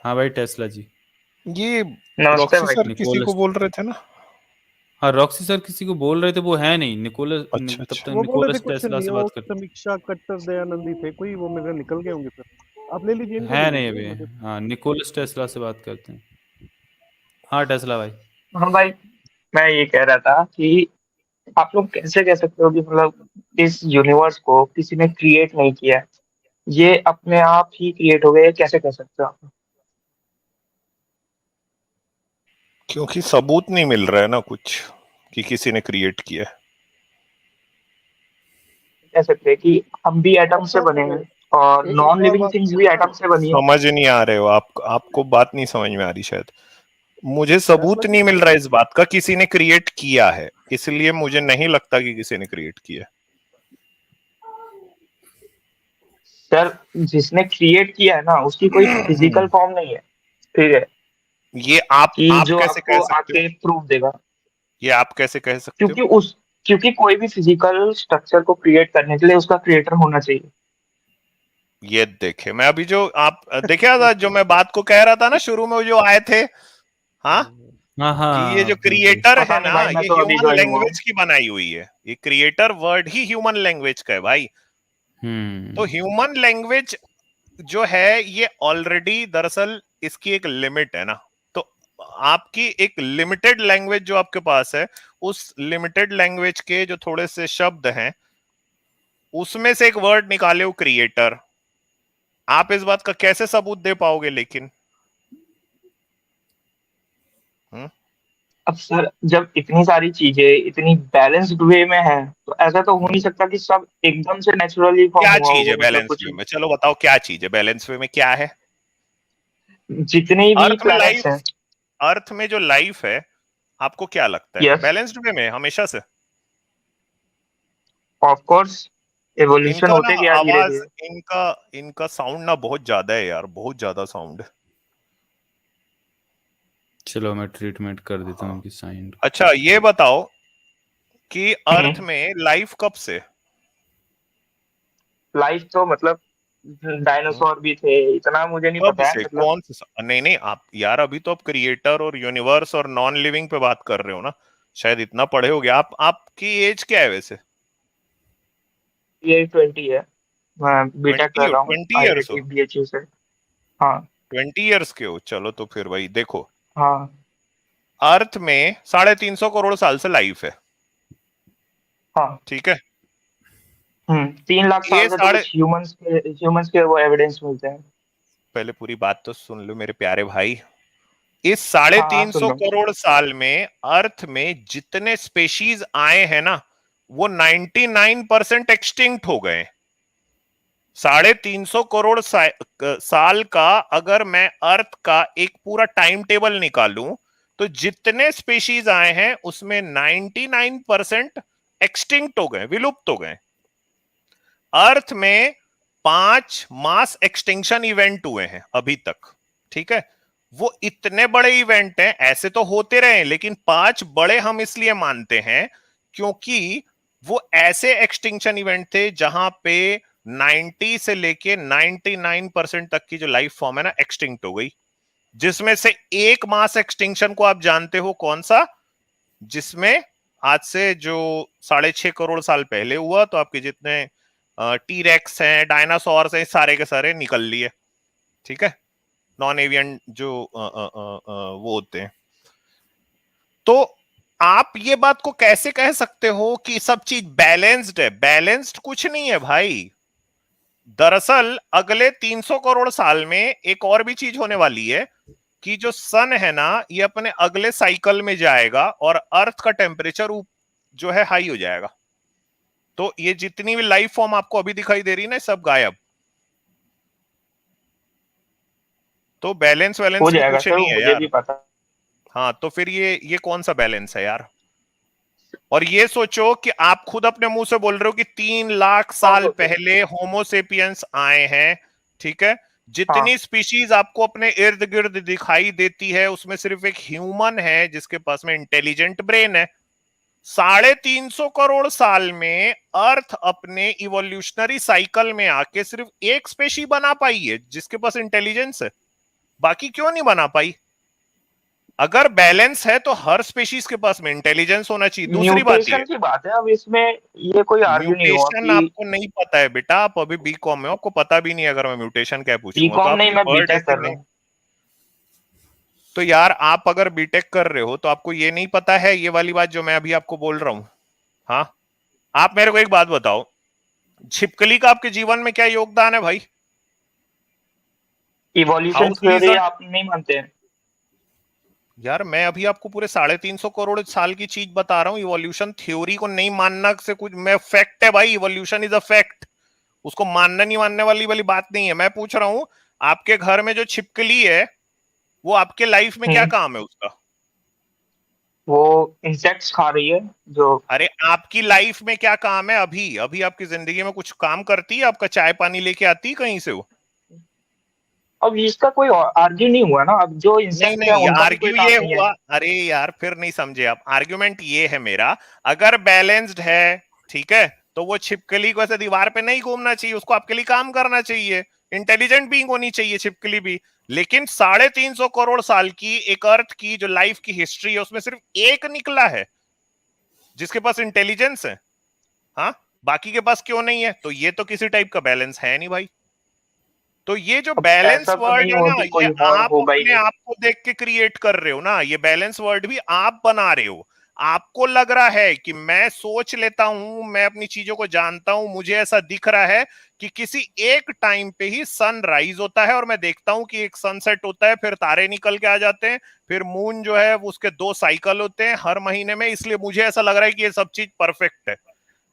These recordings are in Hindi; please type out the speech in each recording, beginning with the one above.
हाँ भाई, टेस्ला जी। ये नमस्ते रॉक्सी भाई। सर किसी को निकोलस। बोल रहे थे ना? हाँ, रॉक्सी सर किसी को बोल रहे थे, वो है नहीं निकोलस। अच्छा तब अच्छा। तक वो बोल रहे थे निकोलस कुछ टेस्ला से लियो बात कर। समीक्षा कट्टर दयानंदी थे कोई, वो मेरे निकल गए होंगे फिर। आप ले लीजिए, इनको ले है नहीं लीजिए अभी। मुझे। हाँ, निकोलस टेस्ला से बात करते हैं। हाँ टेस्ला भाई। हाँ भाई, मैं ये कह रहा था कि आप लोग कैसे कह सकते हो कि मतलब इस यूनिवर्स को किसी ने क्रिएट नहीं किया है, ये अपने आप ही क्रिएट हो गया, ये कैसे कह सकते हो आप? क्योंकि सबूत नहीं मिल रहा है ना कुछ कि किसी ने क्रिएट किया है। कह सकते हैं कि हम भी एटम से सर बने हैं और एक नॉन और लिविंग बात थिंग्स भी सर, एटम से बनी है। समझ नहीं आ रहे हो आप, आपको बात नहीं समझ में आ रही शायद। मुझे सबूत टेस्ला जी नहीं मिल रहा है इस बात का किसी ने क्रिएट किया है, इसलिए मुझे नहीं लगता कि किसी ने क्रिएट किया है। सर, जिसने क्रिएट किया है ना, उसकी कोई फिजिकल फॉर्म नहीं है, ठीक है, ये आप कि आप जो कैसे कह आपको सकते हो? आके प्रूफ देगा। ये आप कैसे कह सकते हो? क्योंकि उस क्योंकि कोई भी फिजिकल स्ट्रक्चर को क्रिएट करने के लिए उसका क्रिएटर होना चाहिए। ये देखे, मैं अभी जो आप देखा था, जो मैं बात को कह रहा था ना शुरू में, वो जो आए थे, हाँ, हाँ कि ये हाँ, जो बिल्कुल। क्रिएटर है पता नहीं ना, भाई, मैं ये तो अभी ह्यूमन ज्वाइन हुआ हूँ। लैंग्वेज की बनाई हुई है। ये क्रिएटर वर्ड ही ह्यूमन लैंग्वेज का है भाई। तो हम्म। ह्यूमन लैंग्वेज जो है ये ऑलरेडी, दरअसल इसकी एक लिमिट है ना। तो आपकी एक लिमिटेड लैंग्वेज जो आपके पास है, उस लिमिटेड लैंग्वेज के जो थोड़े से शब्द हैं, उसमें से एक वर्ड निकाले, वो क्रिएटर। आप इस बात का कैसे सबूत दे पाओगे लेकिन? हम्म? अब सर, जब इतनी सारी चीजें इतनी बैलेंस्ड वे में है, तो ऐसा तो हो नहीं सकता कि सब एकदम से नेचुरली फॉर्म क्या हुआ चीज है होगा, मतलब बैलेंस कुछ वे में? चलो बताओ क्या चीज है बैलेंस वे में, क्या है? जितनी भी अर्थ में प्लैनेट्स हैं। लाइफ, अर्थ में जो लाइफ है, आपको क्या लगता है यस, बैलेंस्ड वे में हमेशा से? ऑफ कोर्स, एवोल्यूशन इनका ना होते गया धीरे आवाज, धीरे। इनका इनका साउंड ना बहुत ज्यादा है यार, बहुत ज्यादा साउंड है। चलो मैं ट्रीटमेंट कर देता हूँ इनकी साइंड। अच्छा ये बताओ कि अर्थ हम्म। में लाइफ कब से? लाइफ तो मतलब हम्म? डायनासोर भी थे, इतना मुझे नहीं कब पता है से, मतलब। कौन से नहीं नहीं, आप यार अभी तो आप क्रिएटर और यूनिवर्स और नॉन लिविंग पे बात कर रहे हो ना, शायद इतना पढ़े होगे आप। आपकी एज क्या है वैसे? ये 20 है, मैं बीटेक ट्वेंटी कर हो? रहा हूँ 20 ईयर्स आईआईटी हो? बीएचयू से। हाँ। 20 ईयर्स के हो? चलो तो फिर भाई देखो, हाँ। अर्थ में 350 करोड़ साल से लाइफ है, हाँ। ठीक है? 3 लाख साल ये से तो साढ़े, कुछ ह्यूमंस के वो एविडेंस मिलते हैं। पहले पूरी बात तो सुन लो मेरे प्यारे भाई। इस साढ़े हाँ हाँ, तीन सुन सौ लो। करोड़ साल में अर्थ में जितने स्पेशीज आए हैं ना, वो 99% एक्सटिंक्ट हो गए। 350 करोड़ साल का अगर मैं अर्थ का एक पूरा टाइम टेबल निकालूं, तो जितने स्पेशीज आए हैं उसमें 99% एक्सटिंक्ट हो गए, विलुप्त हो गए। अर्थ में 5 मास एक्सटिंक्शन इवेंट हुए हैं अभी तक, ठीक है? वो इतने बड़े इवेंट हैं, ऐसे तो होते रहे, लेकिन 5 बड़े हम इसलिए मानते हैं क्योंकि वो ऐसे एक्सटिंक्शन इवेंट थे जहां पे 90 से लेके 99% तक की जो लाइफ फॉर्म है ना, एक्सटिंक्ट हो गई। जिसमें से एक मास एक्सटिंक्शन को आप जानते हो कौन सा? जिसमें आज से जो 6.5 करोड़ साल पहले हुआ, तो आपके जितने टीरेक्स हैं, डायनासोर हैं, सारे के सारे निकल लिए, ठीक है? नॉन एवियन जो वो होते हैं। तो आप ये बात को कैसे कह सकते हो कि सब चीज बैलेंस्ड है? बैलेंस्ड कुछ नहीं है भाई। दरअसल अगले 300 करोड़ साल में एक और भी चीज होने वाली है कि जो सन है ना, ये अपने अगले साइकिल में जाएगा और अर्थ का टेम्परेचर जो है हाई हो जाएगा। तो ये जितनी भी लाइफ फॉर्म आपको अभी दिखाई दे रही है ना, सब गायब। तो बैलेंस हो वैलेंस भी जाएगा कुछ सर, नहीं वो है मुझे भी यार। पता। हाँ, तो फिर ये कौन सा बैलेंस है यार? और ये सोचो कि आप खुद अपने मुंह से बोल रहे हो कि 3 लाख साल हाँ। पहले होमोसेपियंस आए हैं, ठीक है? हाँ। जितनी स्पीशीज आपको अपने इर्द गिर्द दिखाई देती है, उसमें सिर्फ एक ह्यूमन है जिसके पास में इंटेलिजेंट ब्रेन है। 350 करोड़ साल में अर्थ अपने इवोल्यूशनरी साइकिल में आके सिर्फ एक स्पेशी बना पाई है जिसके पास इंटेलिजेंस है। बाकी क्यों नहीं बना पाई? अगर बैलेंस है तो हर स्पीशीज के पास में इंटेलिजेंस होना चाहिए। दूसरी बात ये, म्यूटेशन की बात है, अब इसमें ये कोई आर्ग्यू नहीं हुआ म्यूटेशन कि आपको नहीं पता है बेटा, आप अभी बीकॉम में हो, आपको पता भी नहीं है अगर मैं म्यूटेशन क्या पूछूंगा तो बीकॉम आप नहीं, ये मैं वर्ड बीटेक ऐसे कर रहा नहीं। हूँ। तो यार आप अगर बीटेक कर रहे हो तो आपको ये नहीं पता है ये वाली बात जो मैं अभी आपको बोल रहा हूं? हाँ, आप मेरे को एक बात बताओ, छिपकली का आपके जीवन में क्या योगदान है भाई? इवोल्यूशन हाउस थ्योरी लिजर्ड, आप नहीं मानते हैं? यार मैं अभी आपको पूरे 350 करोड़ साल की चीज बता रहा हूँ। इवोल्यूशन थ्योरी को नहीं मानना से कुछ, मैं फैक्ट है भाई, इवोल्यूशन इज अ फैक्ट, उसको मानना नहीं मानने वाली बात नहीं है। मैं पूछ रहा हूं आपके घर में जो छिपकली है वो आपके लाइफ में क्या काम है उसका? वो इंसेक्ट्स खा रही है जो। अरे आपकी लाइफ में क्या काम है? अभी अभी आपकी जिंदगी में कुछ काम करती है? आपका चाय पानी लेके आती है कहीं से वो? अब इसका कोई आर्ग्यू नहीं हुआ ना, अब जो नहीं इंसेक्ट है नहीं, उनका भी कोई आर्ग्यू काम ये नहीं है। हुआ, अरे यार फिर नहीं समझे आप। आर्ग्यूमेंट ये है मेरा, अगर बैलेंस्ड है, ठीक है, तो वो छिपकली को ऐसे दीवार पे नहीं घूमना चाहिए, उसको आपके लिए काम करना चाहिए। इंटेलिजेंट बीइंग होनी चाहिए छिपकली भी। लेकिन 350 करोड़ साल की एक अर्थ की जो लाइफ की हिस्ट्री है उसमें सिर्फ एक निकला है जिसके पास इंटेलिजेंस है। हाँ, बाकी के पास क्यों नहीं है? तो ये तो किसी टाइप का बैलेंस है नहीं भाई। तो ये जो अब बैलेंस ऐसा तो वर्ड नहीं है हो ना, कि ये कोई और आप होगा ही अपने नहीं। आप को देख के क्रिएट कर रहे हो ना, ये बैलेंस वर्ड भी आप बना रहे हो। आपको लग रहा है कि मैं सोच लेता हूं, मैं अपनी चीजों को जानता हूं, मुझे ऐसा दिख रहा है कि किसी एक टाइम पे ही सन राइज होता है और मैं देखता हूं कि एक सनसेट होता है, फिर तारे निकल के आ जाते हैं, फिर मून जो है वो उसके 2 साइकिल होते हैं हर महीने में, इसलिए मुझे ऐसा लग रहा है कि ये सब चीज परफेक्ट है।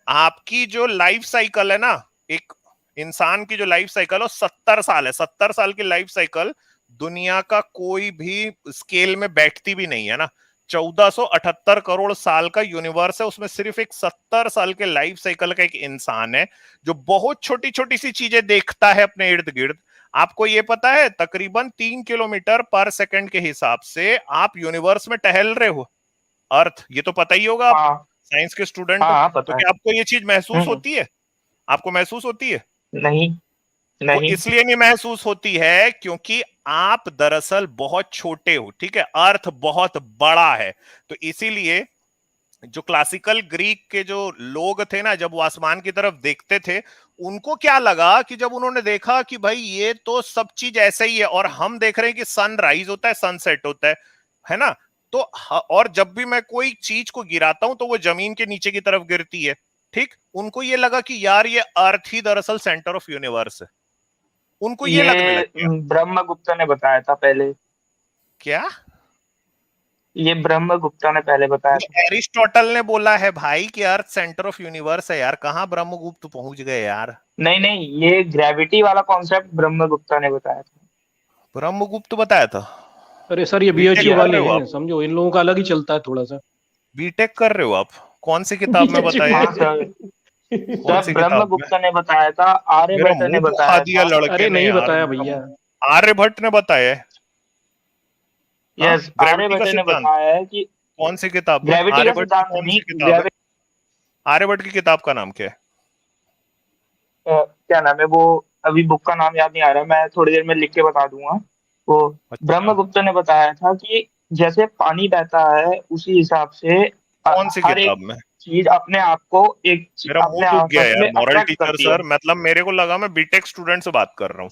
आपकी जो लाइफ साइकिल है ना, एक इंसान की जो लाइफ साइकिल है 70 साल है। 70 साल की लाइफ साइकिल दुनिया का कोई भी स्केल में बैठती भी नहीं है ना। 1478 करोड़ साल का यूनिवर्स है, उसमें सिर्फ एक 70 साल के लाइफ साइकिल का एक इंसान है जो बहुत छोटी छोटी सी चीजें देखता है अपने इर्द गिर्द। आपको ये पता है तकरीबन 3 किलोमीटर पर सेकंड के हिसाब से आप यूनिवर्स में टहल रहे हो, अर्थ, ये तो पता ही होगा आप हाँ साइंस के स्टूडेंट हो। हाँ तो पता है। क्या आपको ये चीज महसूस हम्म, होती है? आपको महसूस होती है? नहीं वो नहीं। इसलिए नहीं महसूस होती है क्योंकि आप दरअसल बहुत छोटे हो, ठीक है, अर्थ बहुत बड़ा है। तो इसीलिए जो क्लासिकल ग्रीक के जो लोग थे ना, जब वो आसमान की तरफ देखते थे, उनको क्या लगा कि जब उन्होंने देखा कि भाई ये तो सब चीज ऐसे ही है और हम देख रहे हैं कि सन राइज होता है, सनसेट होता है ना, तो और जब भी मैं कोई चीज को गिराता हूं तो वो जमीन के नीचे की तरफ गिरती है, ठीक, उनको ये लगा कि यार ये अर्थ ही दरअसल सेंटर ऑफ यूनिवर्स है, उनको ये लगने लग ये गया। ब्रह्मगुप्त ने बताया था पहले। क्या? ये ब्रह्मगुप्ता ने पहले बताया ये था। एरिस्टोटल ने बोला है भाई कि अर्थ सेंटर ऑफ यूनिवर्स है यार, कहां ब्रह्मगुप्त पहुंच गए यार। नहीं नहीं, ये ग्रेविटी वाला कॉन्सेप्ट ब्रह्मगुप्ता ने बताया था। ब्रह्मगुप्त बताया था? अरे सर ये बीटेक बीएचयू कर वाले रहे हो हैं, आप? समझो इन लोगों का अलग ही चलता है थोड़ा सा। बीटेक कर रहे हो आप? कौन सी किताब में बताया? हाँ सर। कौन सर सी किताब में? ब्रह्मगुप्ता ने बताया था, मेरा आर्यभट्ट ने मुंह दुखा बताया दिया था। लड़के अरे ने नहीं यार, बताया मेरा भैया। आर्यभट्ट ने बताया है। हाँ, यस, ग्रेविटी का आर्यभट्ट ने सिद्धांत बताया है कि कौन सी किताब में? ग्रेविटी का आर्यभट्ट की सिद्धांत कौन नहीं, सी किताब है? ग्रेविटी आर्यभट्ट की किताब का नाम क्या है? क्या नाम है वो, अभी बुक का नाम याद नहीं आ रहा, मैं थोड़ी देर में लिख के बता दूंगा। वो अच्छा, ब्रह्मगुप्त ने बताया था कि जैसे पानी बहता है उसी हिसाब से कौन सी हर किताब एक में? चीज अपने आप को मेरा मुंह अपने दुख गया आपस यार, में मॉरल अट्रैक्ट टीचर करती है। सर, मतलब मेरे को लगा मैं बीटेक स्टूडेंट से बात कर रहा हूँ।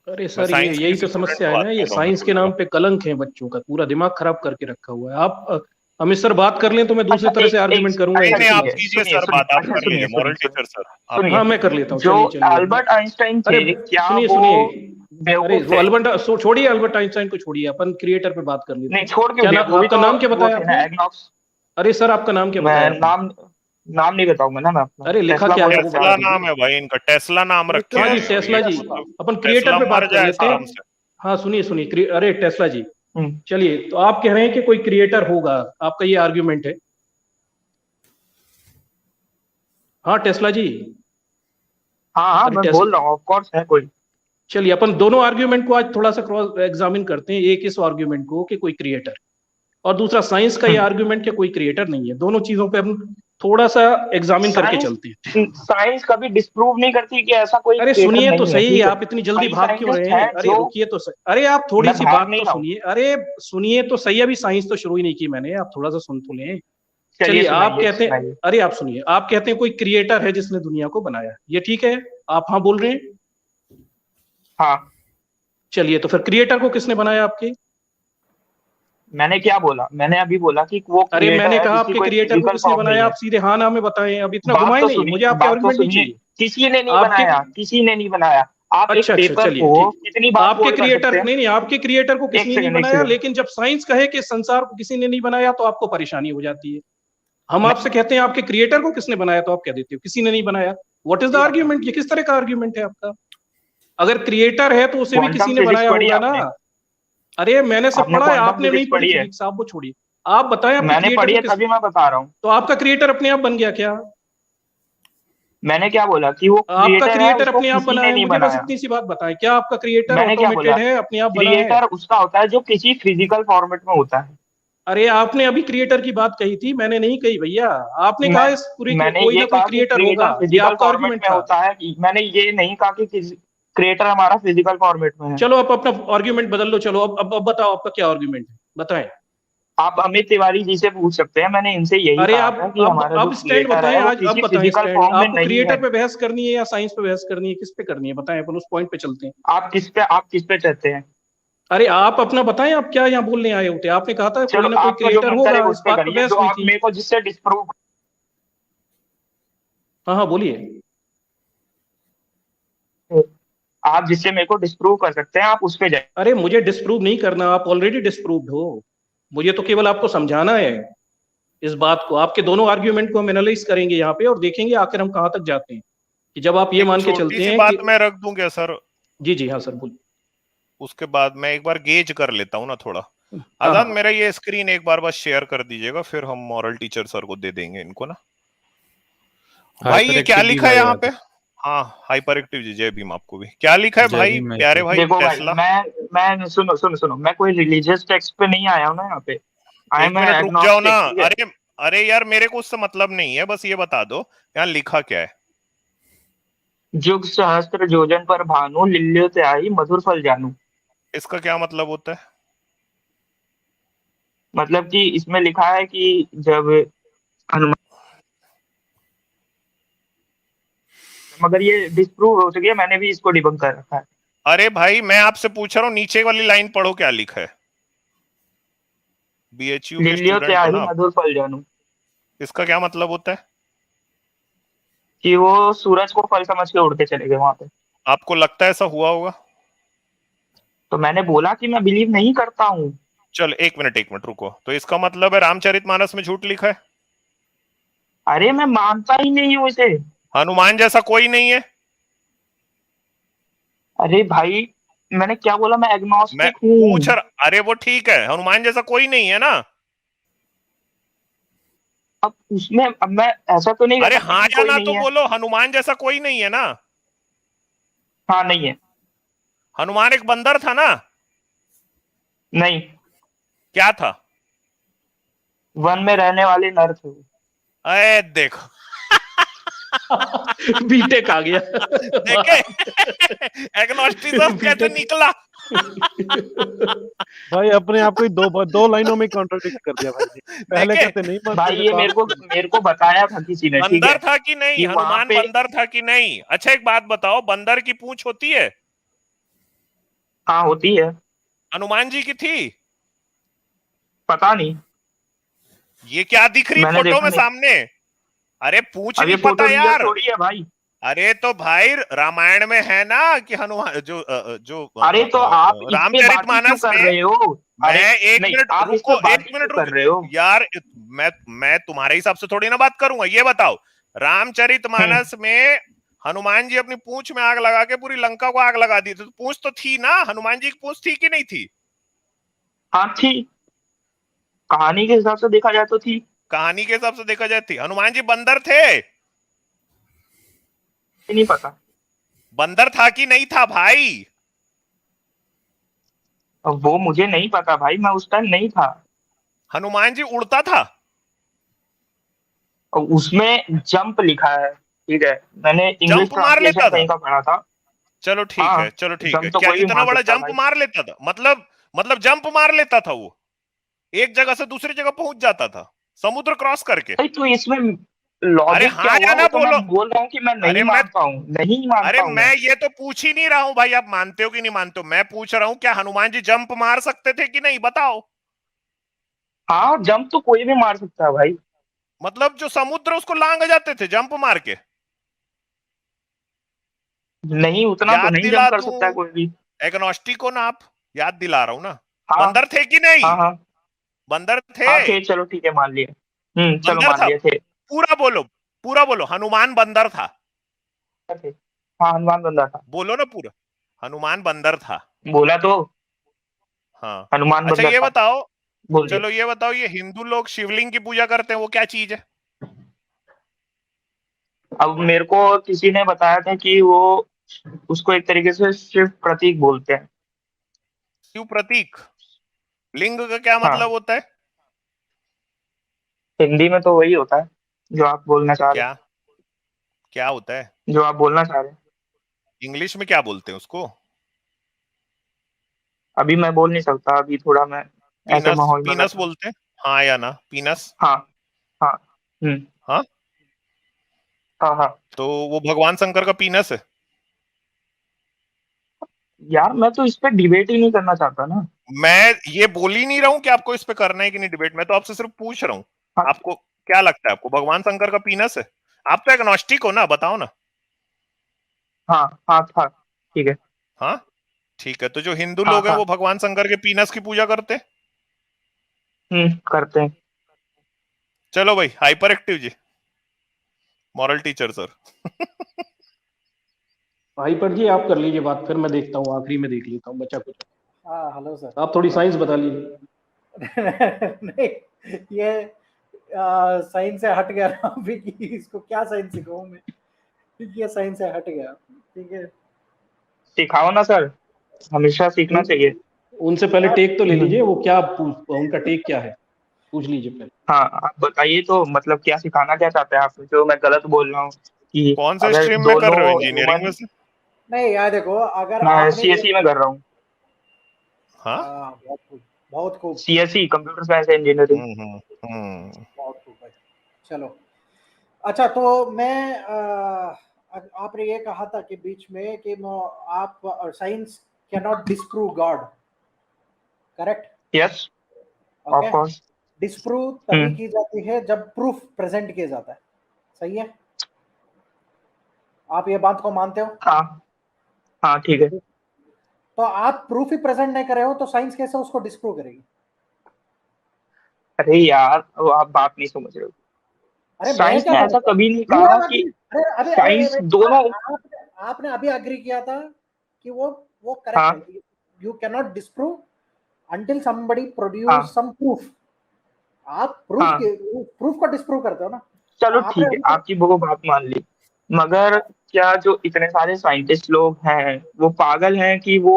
अरे मैं सर ये साइंस के यही किसी तो स्टूडेंट समस्या से है बात ना, ये कर रहा हूँ मेरे साइंस को के नाम लगा। पे कलंक है, बच्चों का पूरा दिमाग खराब करके रखा हुआ है। आप अमित सर बात कर लें तो मैं दूसरी अच्छा तरह से एक एक आर्ग्यूमेंट करूंगा नहीं अच्छा इनके नहीं, आप ठीक है, खिलाफ। कीजिए सुनिए सर सुनिए, बात, आप अच्छा कर सुनिए लीजिए, मॉरल सुनिए सुनिए टीचर सर आप सुनिए। हाँ कीजिए। मैं कर लेता हूँ, जो चलिए चलिए। अल्बर्ट आइंस्टाइन अरे थे, क्या सुनिए वो सुनिए, अरे बेवकूफ वो थे? छोड़िए अल्बर्ट आइंस्टाइन को छोड़िए, अपन क्रिएटर पे बात कर लेते नहीं हैं। छोड़ क्यों क्या दिया, नाम, वो आपका तो नाम क्या वो बताया थे ना आपने? एग्नॉक्स। अरे सर आपका नाम क्या मैं बताया आपने? नाम नाम नहीं बताऊंगा ना मैं अपना, अरे लिखा टेस्ला क्या है बोल वो सकते हैं बता टेस्ला आप। नाम दीजिए। है भाई इनका, टेस्ला नाम रखे हाँ हैं। जी टेस्ला ये जी, मतलब अपन क्रिएटर टेस्ला पे मर बात कर जाए लेते आराम हैं। से। हाँ सुनिए सुनिए, अरे टेस्ला जी, हम्म, चलिए तो आप कह रहे हैं कि कोई क्रिएटर होगा, आपका ये आर्ग्यूमेंट है? हाँ टेस्ला जी। हाँ हाँ अरे मैं बोल टेस्ला, रहा हूँ, ऑफ कोर्स है कोई। चलिए अपन दोनों आर्ग्यूमेंट को आज थोड़ा सा क्रॉस एग्जामिन करते हैं। एक इस आर्ग्यूमेंट को कि कोई क्रिएटर, और दूसरा साइंस का ये हम्म, आर्ग्यूमेंट कि कोई क्रिएटर नहीं है। दोनों चीजों पे हम थोड़ा सा एग्जामिन करके साइंस चलते हैं। साइंस कभी डिस्प्रूव नहीं करती कि ऐसा कोई अरे क्रिएटर सुनिए तो नहीं है, सही, ठीक है। आप इतनी जल्दी कई भाग क्यों साइंटिस्ट रहे हैं? हैं अरे जो, रुकिए तो सही, अरे आप थोड़ी मैं सी भाग बात नहीं तो रहा हूँ। सुनिए, अरे सुनिए तो सही, अभी साइंस तो शुरू ही नहीं की मैंने, आप थोड़ा सा सुन तो लें। चलिए चलिए, आप सुनाइए कहते हैं, सुनाइए। अरे आप सुनिए, आप कहते हैं कोई क्रिएटर है जिसने दुनिया को बनाया, ये ठीक है, आप हाँ बोल रहे हैं। हाँ, चलिए, तो फिर क्रिएटर को किसने बनाया आपके? मैंने क्या बोला? मैंने अभी बोला कि वो अरे क्रिएटर मैंने है कहा जिसकी आपके कोई क्रिएटर को फिजिकल किसने फॉर्म नहीं बनाया, है। आप सीधे हाँ ना में बताएं, अब इतना बात घुमाए तो नहीं, सुनिए, मुझे आपके बात तो आर्गुमेंट नहीं सुनिए। चाहिए। किसी ने नहीं आपके बनाया, किसी ने नहीं बनाया। आप एक अच्छा अच्छा, पेपर चलिए को ठीक। कितनी बार आपके फोल्ड कर सकते क्रिएटर, हैं? नहीं नहीं, आपके क्रिएटर को किसी ने नहीं एक बनाया, सेकंड। लेकिन जब साइंस कहे कि संसार को किसी ने नहीं बनाया तो आपको परेशानी हो जाती है। हम आपसे कहते हैं आपके क्रिएटर को किसने बनाया, तो आप कह देते हो किसी ने नहीं बनाया। What is the argument? ये किस तरह का आर्ग्यूमेंट है आपका? अगर क्रिएटर है तो उसे भी क्वांटम किसी ने फिजिक्स बनाया पढ़ी है होगा ना। आपने? अरे मैंने सब आपने पढ़ा है, क्वांटम आपने नहीं फिजिक्स पढ़ी पढ़ी है? फिजिक्स, आप वो छोड़िए। आप बताएं आपके मैंने क्रिएटर पढ़ी को है, किस, तभी मैं बता रहा हूँ। तो आपका क्रिएटर अपने आप बन गया क्या? मैंने क्या बोला कि वो आपका क्रिएटर है, क्रिएटर उसको अपने आप किसी बना ने है? नहीं मुझे बस बनाया। इतनी सी बात बताएं, क्या आपका क्रिएटर मैंने क्या बोला? ऑटोमेटेड है, अपने आप बना है? क्रिएटर उसका होता है जो किसी फिजिकल फॉर्मेट में होता है। अरे आपने अभी क्रिएटर की बात कही थी, मैंने नहीं कही भैया। आपने कहा मैं इस पूरी मैंने कोई ये ना कोई कहा कि क्रिएटर होगा, क्रिएटर ये फिजिकल आपका फॉर्मेट आर्ग्यूमेंट में था। होता है। मैंने ये नहीं कहा कि क्रिएटर हमारा फिजिकल फॉर्मेट में है। चलो आप अपना आर्ग्यूमेंट बदल लो, चलो अब बताओ आपका क्या आर्ग्यूमेंट है, बताएं। आप अमित तिवारी जी से पूछ सकते हैं, मैंने इनसे यही अरे कहा आप था कि हमारा जो अब स्टैंड क्रिएटर बताएं, है वो आज अब किसी बताएं फिजिकल स्टैंड, फॉर्म में आपको नहीं है। क्रिएटर पे बहस करनी है या साइंस पे बहस करनी है, किस पे करनी है बताएं, अपन उस पॉइंट पे चलते हैं। आप किस पे चाहते हैं? अरे आप अपना बताएं, आप क्या यहाँ बोलने आए होते? आपने कहा था चलो, कोई ना कोई आपका जो क्रिएटर मन करे होगा, उस इस पे बात पे करिए, बहस जो हुई आप थी। मेरे को जिससे डिस्प्रूव। हाँ हाँ बोलिए। आप जिससे मेरे को डिस्प्रूव कर सकते हैं, आप उस पे जाइए। अरे मुझे डिस्प्रूव नहीं करना, आप ऑलरेडी डिस्प्रूव्ड हो। मुझे तो केवल आपको समझाना है इस बात को। आपके दोनों आर्ग्यूमेंट को हम एनालाइज करेंगे यहाँ पे और देखेंगे आखिर हम कहाँ तक जाते हैं। कि जब आप ये एक मान के छोटी चलते सी हैं बात कि, मैं रख दूं क्या सर? जी जी हाँ सर बोलिए। उसके बाद मैं एक बार गेज कर लेता हूँ ना थोड़ा। हाँ आजाद, हाँ मेरा ये स्क्रीन एक बार बस शेयर कर दीजिएगा, फिर हम मॉरल टीचर सर को दे देंगे इनको ना। भाई हाइपर ये क्या एक्टिव जी लिखा है भाई यहाँ बात पे? है। हाँ, हाइपर एक्टिव जी, जय भीम आपको भी। क्या लिखा है जय भाई, भीम भाई प्यारे को। भाई देखो भाई, टेस्ला? मैं सुनो सुनो सुनो, मैं कोई रिलीजियस टेक्स्ट पे नहीं आया हूँ ना यहाँ पे। आई एक एम मिनट रुक जाओ ना। एग्नोस्टिक, ठीक है। अरे अरे यार, मेरे को उससे मतलब नहीं है, बस ये बता दो यहाँ लिखा क्या है। जुग सहस्त्र योजन पर भानु, लिल्यो त्याई मधुर फल जानू। इसका क्या मतलब होता है? मतलब कि इसमें लिखा है कि जब हनुमान, मगर ये डिस्प्रूव हो चुकी है, मैंने भी इसको डिबंक कर रखा है। अरे भाई मैं आपसे पूछ रहा हूँ, नीचे वाली लाइन पढ़ो क्या लिखा है। बीएचयू के लिल्यो स्टूडेंट हो त्याई ना आप? मधुर फल जानू, इसका क्या मतलब होता है? कि वो सूरज को फल समझ के उड़ के चले गए वहां पे। आपको लगता है ऐसा हुआ होगा? तो मैंने बोला कि मैं बिलीव नहीं करता हूँ। चल एक मिनट रुको। तो इसका मतलब है रामचरितमानस में झूठ लिखा है? अरे मैं मानता ही नहीं हूँ इसे। हनुमान जैसा कोई नहीं है? अरे भाई, मैंने क्या बोला? मैं मैं एग्नोस्टिक पूछ हूँ। अरे वो ठीक है, हनुमान जैसा कोई नहीं है ना? अब उसमें, अब मैं ऐसा तो नहीं कह अरे सकता हाँ कि या कोई ना नहीं तो है। बोलो, हनुमान जैसा कोई नहीं है ना? हाँ, नहीं है। हनुमान एक बंदर था ना? नहीं, क्या था? वन में रहने वाले नर थे वो। अरे देखो बीटेक आ गया। देखे एग्नोस्टिसिज्म कैसे निकला। भाई अपने आप को ही दो लाइनों में कॉन्ट्रडिक्ट कर दिया भाई जी। पहले देखे कहते नहीं मानते भाई थे, ये बाद मेरे को बताया था किसी ने, ठीक है, बंदर था कि नहीं? कि वहां हनुमान पे। बंदर था कि नहीं? अच्छा एक बात बताओ, बंदर की पूंछ होती है? हाँ, होती है। हनुमान जी की थी? पता नहीं, ये क्या दिख रही मैंने फोटो देखा में नहीं। सामने? अरे पूछ अब ये नहीं फोटो पता रियल यार। थोड़ी है भाई। अरे तो भाई रामायण में है ना कि हनुमान जो अरे तो आप इस पे बात ही क्यों रामचरितमानस कर में। रहे हो? अरे मैं एक नहीं, मिनट आप इस पे रुको, बात एक ही मिनट क्यों रुको कर रहे हो? यार। मैं तुम्हारे हिसाब से थोड़ी ना बात करूंगा। ये बताओ, रामचरितमानस में हनुमान जी अपनी पूंछ में आग लगा के पूरी लंका को आग लगा दी थी, तो पूंछ तो थी ना? हनुमान जी की पूंछ थी कि नहीं थी? हाँ थी, कहानी के हिसाब से देखा जाए तो थी। कहानी के हिसाब से देखा जाए थी। हनुमान जी बंदर थे? नहीं पता। बंदर था कि नहीं था भाई? अब वो मुझे नहीं पता भाई, मैं उस टाइम नहीं था। हनुमान जी उड़ता था? और उसमें जंप लिखा है, ठीक है, मैंने इंग्लिश जंप मार लेता ट्रांसलेशन था? कहीं का पढ़ा था। चलो ठीक है, हाँ, चलो ठीक है। जंप तो क्या कोई भी इतना मार बड़ा सकता है जंप भाई। मार लेता था? मतलब जंप मार लेता था वो, एक जगह से दूसरी जगह पहुंच जाता था समुद्र क्रॉस करके? भाई तो इसमें अरे लॉजिक क्या हाँ हुआ, या वो ना तो मैं बोलो। बोल रहा हूँ कि मैं अरे नहीं मैं मानता हूँ, नहीं अरे मानता हूँ मैं। मैं ये तो पूछ ही नहीं रहा हूं भाई, आप मानते हो कि नहीं मानते हो। मैं पूछ रहा हूं क्या हनुमान जी जंप मार सकते थे कि नहीं, बताओ। हाँ, जंप तो कोई भी मार सकता है भाई। मतलब जो समुद्र उसको लांग जाते थे जंप मार के? नहीं, उतना तो याद नहीं दिला जंप कर सकता है दूं कोई भी। एग्नोस्टिक हो ना आप? याद दिला रहा हूं ना। हाँ बंदर थे कि नहीं? हाँ हाँ बंदर थे? हाँ, थे, चलो ठीक है, मान लिए। चलो बंदर मान था? लिए थे। पूरा बोलो, पूरा बोलो, हनुमान बंदर था? थे। हाँ, हनुमान बंदा था। बोलो ना पूरा। हनुमान बंदर था? बोला तो, हाँ। हनुमान अच्छा बंदा ये था, बताओ, बोल दिया। चलो ये बताओ, ये हिंदू लोग शिवलिंग की पूजा करते हैं, वो क्या चीज है? अब मेरे को किसी ने बताया था कि वो उसको एक तरीके से शिव प्रतीक बोलते हैं। शिव प्रतीक? लिंग का क्या हाँ, मतलब होता है? हिंदी में तो वही होता है जो आप बोलना चाह रहे क्या क्या होता है? हैं, जो आप बोलना चाह रहे हैं। इंग्लिश में क्या बोलते हैं उसको? अभी मैं बोल नहीं सकता, अभी थोड़ा मैं ऐसे पीनस, माहौल में पीनस बैठा हूँ। बोलते हैं? हाँ या ना, पीनस? हाँ हाँ। हाँ। हाँ हाँ। तो वो भगवान शंकर का पीनस है? यार मैं तो इस पे डिबेट ही नहीं करना चाहता ना। मैं ये बोल ही नहीं रहा हूं कि आपको इस पे करना है कि नहीं डिबेट, मैं तो आपसे सिर्फ पूछ रहा हूं। हाँ आपको क्या लगता है, आपको भगवान शंकर का पीनस है? आप तो एग्नोस्टिक हो ना, बताओ ना। हाँ हाँ था, ठीक है। हाँ ठीक है, तो जो हिंदू हाँ लोग हैं था। वो भगवान शंकर के पीनस की पूजा करते हैं? करते हैं। चलो भाई, हाइपर एक्टिव जी, मॉरल टीचर सर। भाई पर जी आप कर लीजिए बात, फिर मैं देखता हूँ, आखिरी में देख लेता हूँ बचा कुछ। हाँ हेलो सर। आप थोड़ी साइंस बता लीजिए। नहीं, ये साइंस से हट गया ना अभी कि इसको क्या साइंस सिखाऊं मैं, क्योंकि ये साइंस से हट गया। ठीक है, सिखाओ ना सर, हमेशा सीखना चाहिए। उनसे पहले क्या? टेक तो ले हम्म, लीजिए, वो क्या उनका टेक क्या है, पूछ लीजिए पहले। हाँ, आप बताइए तो, मतलब क्या सिखाना क्या चाहते हैं आप, जो मैं गलत बोल रहा हूँ कि कौन से अगर स्ट्रीम में कर दोनों रहे हो, इंजीनियरिंग में ह्यूमन। से? नहीं यार देखो, अगर मैं आपने ये सीएसई में कर रहा हूँ। हाँ। बहुत खूब, बहुत खूब, सीएसई, कंप्यूटर साइंस इंजीनियरिंग। हम्म। बहुत खूब भाई। चलो, अच्छा तो मैं आपने ये कहा था कि बीच में कि आप science can not disprove God, correct? Yes, of okay, course. Disprove तभी हम्म की जाती है जब प्रूफ प्रेजेंट किया जाता है। सही है, आप ये बात को मानते हो? हाँ हाँ, ठीक है। तो आप प्रूफ ही प्रेजेंट नहीं कर रहे हो तो साइंस कैसे उसको डिस्प्रूव करेगी? अरे यार, वो आप बात नहीं समझ रहे हो। अरे मैं साइंस क्या ने समझ ऐसा रहा हूँ, कभी नहीं यू कहा हैव कि अग्री। अरे अरे अरे साइंस अरे, दोनों। आपने अभी अग्री किया था कि वो करेक्ट हाँ है। You can not disprove until somebody produce हाँ some proof। आप हाँ, प्रूफ को डिस्प्रूव करते हो ना, तो चलो आपने ठीक है, अभी तक आपकी वो बात मान ली। मगर क्या जो इतने सारे साइंटिस्ट लोग हैं वो पागल हैं कि वो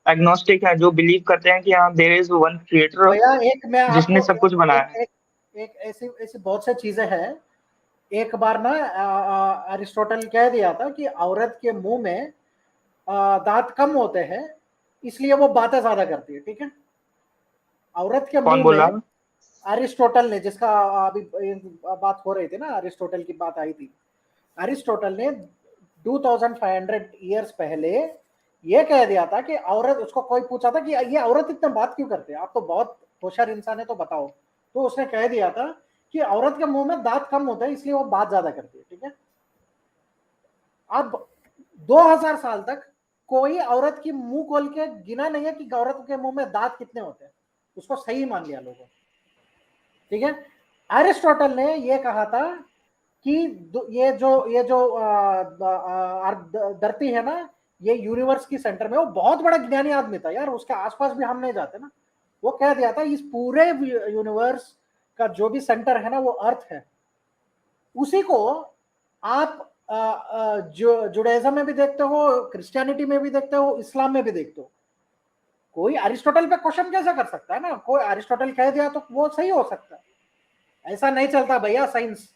एग्नोस्टिक हैं, जो बिलीव करते हैं कि हाँ, देयर इज वन क्रिएटर भैया, एक मैं जिसने आपको सब कुछ बनाया एक है। एक एक ऐसी ऐसी बहुत सी चीजें हैं। एक बार ना अरिस्टोटल कह दिया था कि औरत के मुंह में दांत कम होते हैं, इसलिए वो बातें ज्यादा करती है। ठीक है, औरत के कौन मुंह बोल में, रहा है? अरिस्टोटल ने, जिसका अभी बात हो रही थी ना, अरिस्टोटल की बात आई थी। अरिस्टोटल ने 2500 ईयर्स पहले ये कह दिया था कि औरत, उसको कोई पूछा था कि ये औरत इतना बात क्यों करते हैं, आप तो बहुत होशियार इंसान है तो बताओ। तो उसने कह दिया था कि औरत के मुंह में दांत कम होते हैं इसलिए वो बात ज्यादा करती है। ठीक है, अब 2000 साल तक कोई औरत की मुंह खोल के गिना नहीं है कि औरत के मुंह में दांत कितने होते हैं, उसको सही मान लिया लोगों। ठीक है, अरिस्टोटल ने यह कहा था कि ये जो धरती है ना, ये यूनिवर्स की सेंटर में, वो बहुत बड़ा ज्ञानी आदमी था यार, उसके आसपास भी हम नहीं जाते ना। वो कह दिया था इस पूरे यूनिवर्स का जो भी सेंटर है ना वो अर्थ है। उसी को आप जो जुडाइज्म में भी देखते हो, क्रिश्चियनिटी में भी देखते हो, इस्लाम में भी देखते हो। कोई अरिस्टोटल पे क्वेश्चन कैसे कर सकता है ना, कोई अरिस्टोटल कह दिया तो वो सही हो सकता है। ऐसा नहीं चलता भैया साइंस।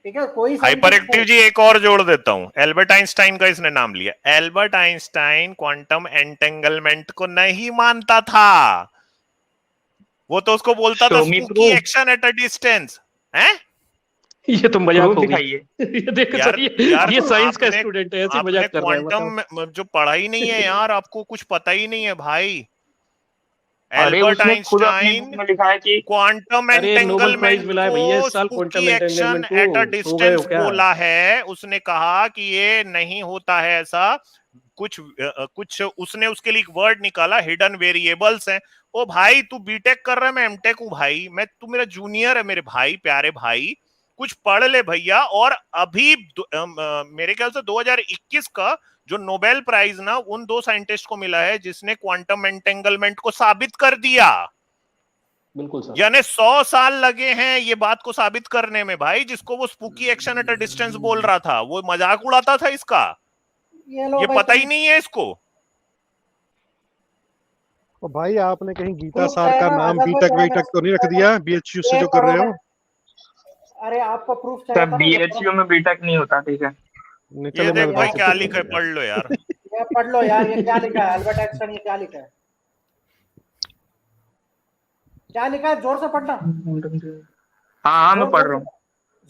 ठीक है, कोई हाइपर एक्टिव जी एक और जोड़ देता हूं, एल्बर्ट आइंस्टाइन का इसने नाम लिया। एल्बर्ट आइंस्टाइन क्वांटम एंटेंगलमेंट को नहीं मानता था, वो तो उसको बोलता था Show me spooky proof. Action at a distance. हैं ये तो मजाक प्रूफ हो गई। दिखाइए। ये देखो यार- सर, यार ये साइंस का आपने- स्टूडेंट है, ऐसे आपने मजाक कर रहा है, बताओ। क्वांटम जो पढ़ा ही नहीं है यार, आपको कुछ पता ही नहीं है भाई। अरे एल्बर्ट उसने खुद अपनी बुक आइंस्टाइन में लिखा है कि क्वांटम अरे नोबेल प्राइज एंटेंगलमेंट मिला है भैया को इस साल spooky quantum action entanglement at a को, सो गए हो डिस्टेंस क्या? बोला है। उसने कहा कि ये नहीं होता है ऐसा, कुछ उसने उसके लिए एक वर्ड निकाला, हिडन वेरिएबल्स हैं। ओ भाई तू बीटेक कर रहा है, मैं एमटेक हूँ भाई, मैं तू मेरा जूनियर है, मेरे भाई प्यारे भाई, कुछ पढ़ ले भैया। और अभी मेरे ख्याल से 2021 का जो नोबेल प्राइज ना उन दो साइंटिस्ट को मिला है जिसने क्वांटम एंटेंगलमेंट को साबित कर दिया। बिल्कुल सर। यानी 100 साल लगे हैं ये बात को साबित करने में भाई। जिसको वो spooky action at a distance बोल रहा था वो मजाक उड़ाता था इसका, ये पता ही नहीं है इसको। तो भाई आपने कहीं गीता प्रूफ सार का है ना, नाम अगर बीटेक मैं वीटेक तो नहीं रख दिया बीएचयू से जो कर रहे हो? अरे आपको प्रूफ सर चाहिए था ना, बीएचयू में बीटेक नहीं होता, ठीक है। नहीं, ये चलो देख मैं भाई वैसे क्या तो लिखा है, पढ़ लो यार। ये पढ़ लो यार, ये क्या लिखा है एल्बर्ट आइंस्टाइन, ये क्या लिखा है, क्या लिखा है, जोर से पढ़ना। हाँ मैं पढ़ रहा हूँ।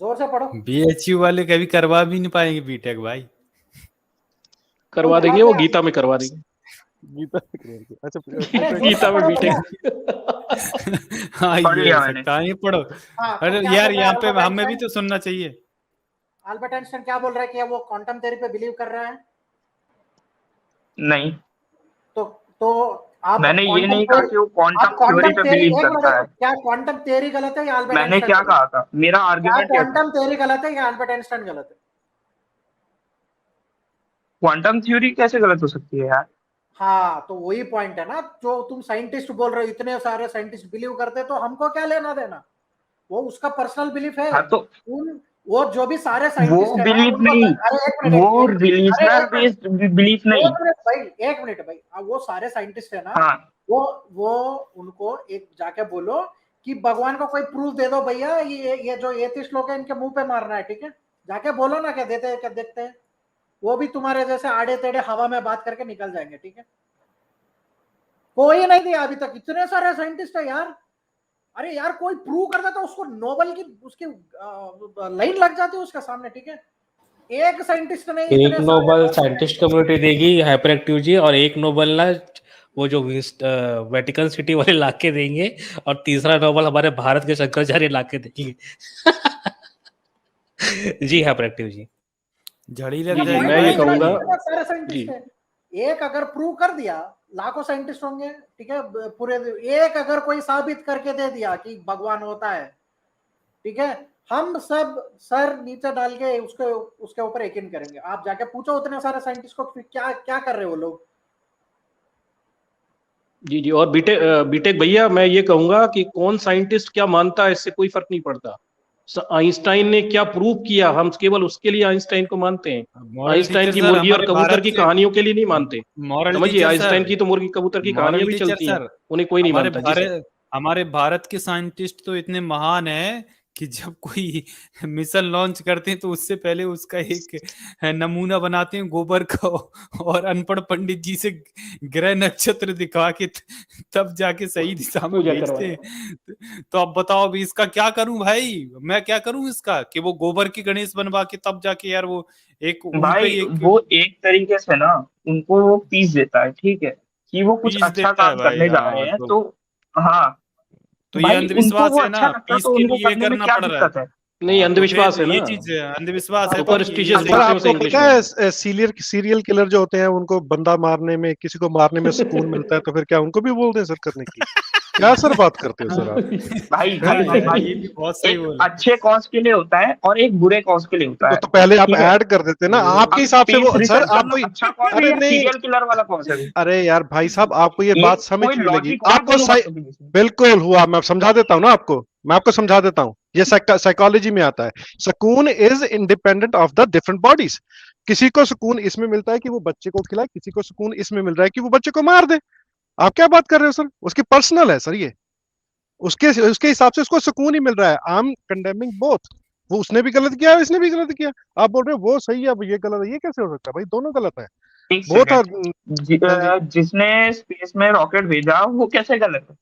जोर से पढ़ो। बीएचयू वाले कभी करवा भी नहीं पाएंगे बीटेक भाई। करवा देंगे, वो गीता में करवा देंगे। गीता अच्छा अरे, गीता में पढ़ो बीटेक। हाँ पढ़ ये लिया हो मैंने। सकता है, ये पढ़ो। हाँ, तो अरे क्या यार बोल रहा है यहाँ पे अल्बर्ट हमें भी आइंस्टाइन? तो सुनना चाहिए। अल्बर्ट आइंस्टाइन क्या बोल रहा है कि वो क्वांटम थ्योरी पे बिलीव कर रहा है? नहीं, तो आप मैंने ये quantum नहीं कहा theory- कि वो आप क्वांटम क्वांटम थ्योरी पे थ्योरी बिलीव एक करता है। मिनट, क्या क्वांटम थ्योरी गलत है या अल्बर्ट मैंने आइंस्टाइन क्या गलत कहा था, मेरा है? क्या आर्ग्यूमेंट क्या था? क्वांटम थ्योरी गलत है या अल्बर्ट आइंस्टाइन गलत है? क्वांटम थ्योरी कैसे गलत हो सकती है यार? हाँ, तो वही पॉइंट है ना, जो तुम साइंटिस्ट बोल रहे हो, इतने सारे साइंटिस्ट बिलीव करते हैं, तो हमको क्या लेना देना, वो उसका पर्सनल बिलीफ है। हाँ तो वो जो भी सारे वो साइंटिस्ट है ना, बिलीफ उनको- नहीं, अरे एक मिनट, वो अरे रिलीजनल एक मिनट, बेस्ड बिलीफ नहीं। एक मिनट भाई, वो सारे साइंटिस्ट है ना, हाँ वो उनको एक जाके बोलो कि भगवान को कोई प्रूफ दे दो भैया, ये जो एथिस्ट लोग हैं इनके मुंह पे मारना है, ठीक है, जाके बोलो ना, क्या देते हैं क्या देखते हैं। वो भी तुम्हारे जैसे आड़े टेढ़े हवा में बात करके निकल जाएंगे, ठीक है। कोई नहीं दिया अभी तक, इतने सारे साइंटिस्ट है यार। अरे यार कोई प्रूव कर देता उसको नोबेल की उसकी लाइन लग जाती है उसके सामने, ठीक है। एक साइंटिस्ट नहीं, एक इतने नोबल सारे- साइंटिस्ट कम्युनिटी देगी हाइपर एक्टिव जी, और एक नोबल ना वो जो वेटिकन सिटी वाले लाके देंगे, और तीसरा नोबल हमारे भारत के शंकराचार्य लाके देंगे। जी हाइपर एक्टिव जी। झड़ी तो लग जाएगी मैं ये भाई। कहूंगा इतने सारे साइंटिस्ट है, एक अगर प्रूव कर दिया लाखों साइंटिस्ट होंगे, ठीक है, पूरे एक अगर कोई साबित करके दे दिया कि भगवान होता है, ठीक है, हम सब सर नीचे डाल के उसके ऊपर यकीन करेंगे। आप जाके पूछो उतने सारे साइंटिस्ट को क्या क्या कर रहे हो लोग। जी जी। और बीटेक भैया, मैं ये कहूंगा कि कौन साइंटिस्ट क्या मानता है इससे कोई फर्क नहीं पड़ता। आइंस्टाइन ने क्या प्रूव किया, हम केवल उसके लिए आइंस्टाइन को मानते हैं। मॉरल आइंस्टाइन टीचर की सर, मुर्गी और हमारे कबूतर भारत की के कहानियों के लिए नहीं मानते। मॉरल समझिए, टीचर आइंस्टाइन सर, की तो मुर्गी कबूतर की मॉरल कहानियां भी टीचर चलती हैं, सर, उन्हें कोई नहीं मानता। जी सर। हमारे भारत के साइंटिस्ट तो इतने महान हैं कि जब कोई मिशन लॉन्च करते हैं तो उससे पहले उसका एक नमूना बनाते हैं गोबर का, और अनपढ़ पंडित जी से ग्रह नक्षत्र दिखा के तब जाके सही दिशा में पूजा भेजते हैं। तो अब बताओ अभी इसका क्या करूं भाई, मैं क्या करूं इसका, कि वो गोबर की गणेश बनवा के तब जाके यार वो एक उन पे भाई एक वो एक तरीके से ना उनको वो पीस देता है, ठीक है, कि वो कुछ पीस अच्छा देता है काम भाई। करने जा हाँ रहे हैं। तो तो हाँ ये भाई, उनको अंधविश्वास वो है अच्छा ना, लगता पीस तो के उनको लिए करने में करना क्या पड़ रहा है। दिक्कत है? नहीं, तो अंधविश्वास फिर है ये ना, चीज अंधविश्वास है सुपर भाई, स्टिशियस ये सर बोलते हैं आपको उसे इंग्लिश पता में। है सीरियल किलर जो होते हैं उनको बंदा मारने में, किसी को मारने में सुकून मिलता है, तो फिर क्या उनको भी बोल दें सर करने की? क्या सर बात करते हो सर आप? भाई हाँ भाई भाई यार, भाई ये भी बहुत सही एक बोला। अच्छे कॉज के लिए होता है और एक बुरे कॉज के लिए होता है, तो पहले आप ठीक है? ऐड कर देते ना, आपके अब हिसाब से स्पेस वो सर रिसर्च आप करना कोई, अच्छा कॉज है अरे या नहीं, सीरियल किलर वाला कॉज है? अरे यार भाई साहब आपको ये एक बात समझ कोई नहीं लगी लॉजिक और आपको? दोनों बातों के बीच में। बिल्कुल हुआ, मैं समझा देता हूँ ना आपको, मैं आपको समझा देता हूँ। ये साइकोलॉजी में आता है। सुकून is independent of the different bodies. किसी को सुकून इसमें मिलता है कि वो बच्चे को खिलाए, किसी को सुकून इसमें मिल रहा है कि वो बच्चे को मार दे। आप क्या बात कर रहे हो सर? उसकी पर्सनल है सर, ये उसके हिसाब से उसको सुकून ही मिल रहा है। I am condemning both. वो उसने भी गलत किया इसने भी गलत किया। आप बोल रहे हो वो सही है अब ये गलत है, ये कैसे हो सकता है भाई? दोनों गलत है। एक वो था सेकंड, जिसने स्पेस में रॉकेट भेजा वो कैसे गलत है?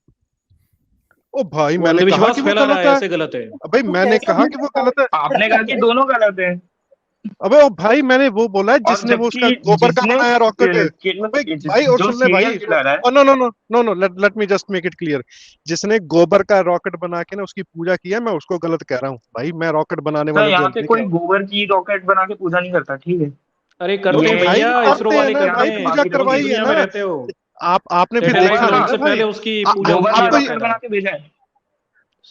ओ भाई वो मैंने कहा अंधविश्वास कि वो फैला रहा गलत है, है। ऐसे गलत है। भाई मैंने कैसे कहा कि वो गलत है। आपने कहा कि दोनों गलत है। अबे ओ भाई मैंने वो बोला है और जिसने वो उसका जबकि गोबर का जिसने बनाया रॉकेट। भाई और जो सुन ले भाई, सीरियल किलर है, no no no no no let me just make it clear. जिसने गोबर का रॉकेट बना के ना उसकी पूजा की है, मैं उसको गलत कह रहा हूँ भाई। मैं रॉकेट बनाने तो वाले यहाँ गलत पे नहीं कोई कह रहा गोबर की रॉकेट बना के पूजा नहीं करता, ठीक है? अरे करते हैं ये भाई भैया, इसरो करते हैं वाले ना करते भाई, हैं। पूजा आप कौन सी करवाई है दुनिया में ना। रहते हो? आपने फिर सैटेलाइट देखा नहीं लॉन्च ना से भाई। पहले उसकी आ- पूजा गोबर होती का है आपको रॉकेट बना बाकायदा। के भेजा है।